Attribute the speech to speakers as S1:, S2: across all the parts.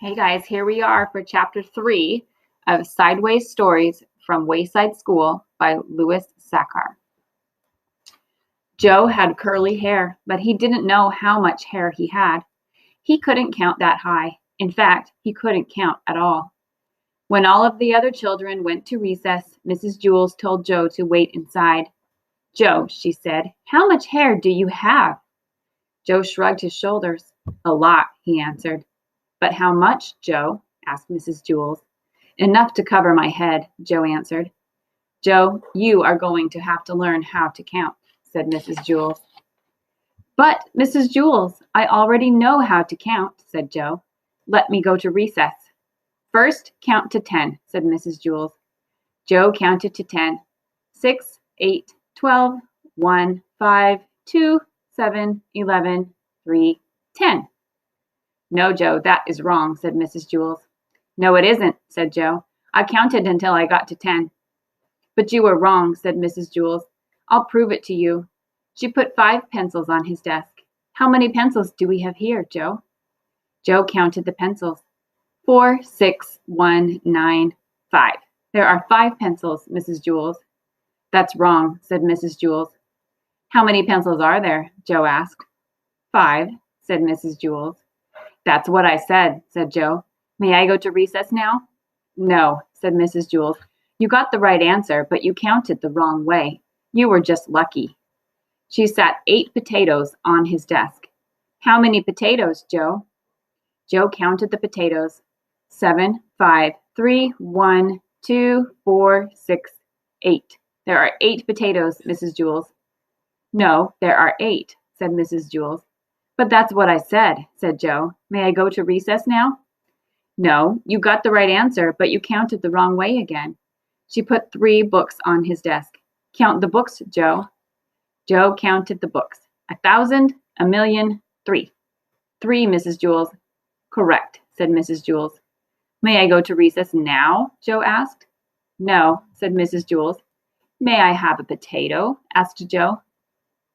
S1: Hey guys, here we are for chapter 3 of Sideways Stories from Wayside School by Louis Sachar. Joe had curly hair, but he didn't know how much hair he had. He couldn't count that high. In fact, he couldn't count at all. When all of the other children went to recess, Mrs. Jules told Joe to wait inside. "Joe," she said, "how much hair do you have?" Joe shrugged his shoulders. "A lot," he answered. "But how much, Joe?" asked Mrs. Jules. "Enough to cover my head," Joe answered. "Joe, you are going to have to learn how to count," said Mrs. Jules. "But, Mrs. Jules, I already know how to count," said Joe. "Let me go to recess." "First, count to 10, said Mrs. Jules. Joe counted to 10. 6, 8, 12, 1, 5, 2, 7, 11, 3, 10. "No, Joe, that is wrong," said Mrs. Jules. "No, it isn't," said Joe. "I counted until I got to 10. "But you were wrong," said Mrs. Jules. "I'll prove it to you." She put 5 pencils on his desk. "How many pencils do we have here, Joe?" Joe counted the pencils. 4, 6, 1, 9, 5. "There are 5 pencils, Mrs. Jules." "That's wrong," said Mrs. Jules. "How many pencils are there?" Joe asked. 5, said Mrs. Jules. "That's what I said," said Joe. "May I go to recess now?" "No," said Mrs. Jules. "You got the right answer, but you counted the wrong way. You were just lucky." She sat 8 potatoes on his desk. "How many potatoes, Joe?" Joe counted the potatoes. 7, 5, 3, 1, 2, 4, 6, 8. "There are 8 potatoes, Mrs. Jules." "No, there are 8, said Mrs. Jules. "But that's what I said," said Joe. "May I go to recess now?" "No, you got the right answer, but you counted the wrong way again." She put 3 books on his desk. "Count the books, Joe." Joe counted the books. 1,000, 1,000,000, 3. 3, Mrs. Jules. "Correct," said Mrs. Jules. "May I go to recess now?" Joe asked. "No," said Mrs. Jules. "May I have a potato?" asked Joe.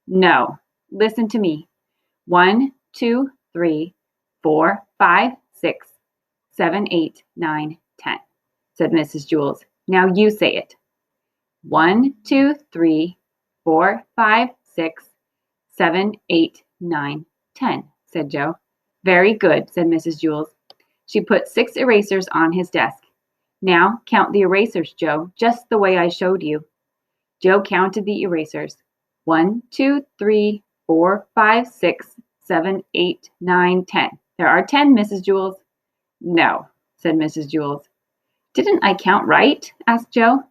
S1: "No. Listen to me. 1, 2, 3, 4, 5, 6, 7, 8, 9, 10, said Mrs. Jules. "Now you say it." 1, 2, 3, 4, 5, 6, 7, 8, 9, 10, said Joe. "Very good," said Mrs. Jules. She put 6 erasers on his desk. "Now count the erasers, Joe, just the way I showed you." Joe counted the erasers. 1, 2, 3, 4, 5, 6, 7, 8, 9, 10. "There are 10, Mrs. Jules." "No," said Mrs. Jules. "Didn't I count right?" asked Joe.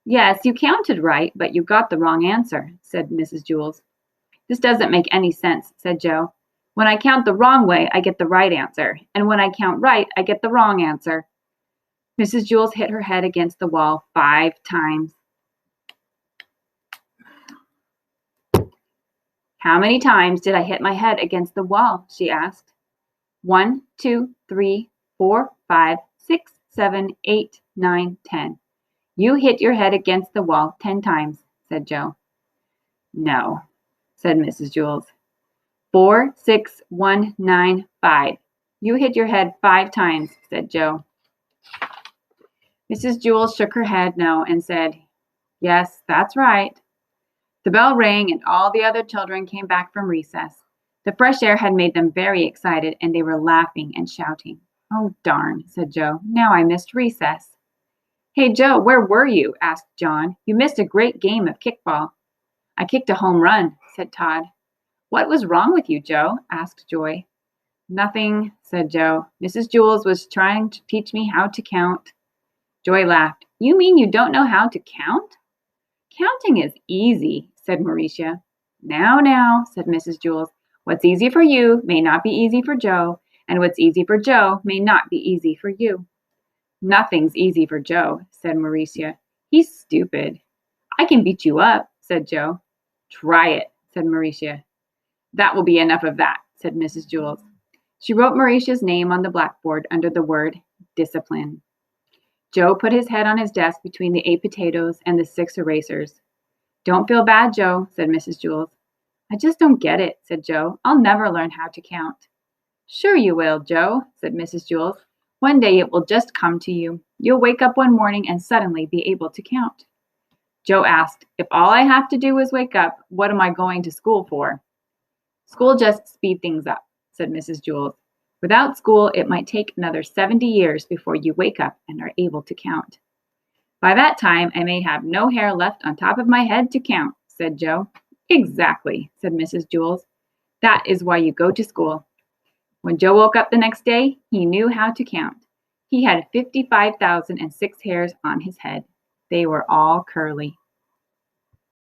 S1: "Yes, you counted right, but you got the wrong answer," said Mrs. Jules. "This doesn't make any sense," said Joe. "When I count the wrong way, I get the right answer, and when I count right, I get the wrong answer." Mrs. Jules hit her head against the wall 5 times. "How many times did I hit my head against the wall?" she asked. 1, 2, 3, 4, 5, 6, 7, 8, 9, 10. "You hit your head against the wall 10 times, said Joe. "No," said Mrs. Jules. 4, 6, 1, 9, 5. "You hit your head 5 times, said Joe. Mrs. Jules shook her head no and said, "Yes, that's right." The bell rang and all the other children came back from recess. The fresh air had made them very excited and they were laughing and shouting. "Oh, darn," said Joe. "Now I missed recess." "Hey, Joe, where were you?" asked John. "You missed a great game of kickball." "I kicked a home run," said Todd. "What was wrong with you, Joe?" asked Joy. "Nothing," said Joe. "Mrs. Jules was trying to teach me how to count." Joy laughed. "You mean you don't know how to count?" "Counting is easy," said Mauricia. Now, said Mrs. Jules. "What's easy for you may not be easy for Joe, and what's easy for Joe may not be easy for you." "Nothing's easy for Joe," said Mauricia. "He's stupid." "I can beat you up," said Joe. "Try it," said Mauricia. "That will be enough of that," said Mrs. Jules. She wrote Mauricia's name on the blackboard under the word discipline. Joe put his head on his desk between the 8 potatoes and the 6 erasers. "Don't feel bad, Joe," said Mrs. Jules. "I just don't get it," said Joe. "I'll never learn how to count." "Sure you will, Joe," said Mrs. Jules. One day it will just come to you. You'll wake up one morning and suddenly be able to count. Joe asked, "If all I have to do is wake up, what am I going to school for?" "School just speed things up," said Mrs. Jewls. "Without school, it might take another 70 years before you wake up and are able to count." "By that time, I may have no hair left on top of my head to count," said Joe. "Exactly," said Mrs. Jewls. "That is why you go to school." When Joe woke up the next day, he knew how to count. He had 55,006 hairs on his head. They were all curly.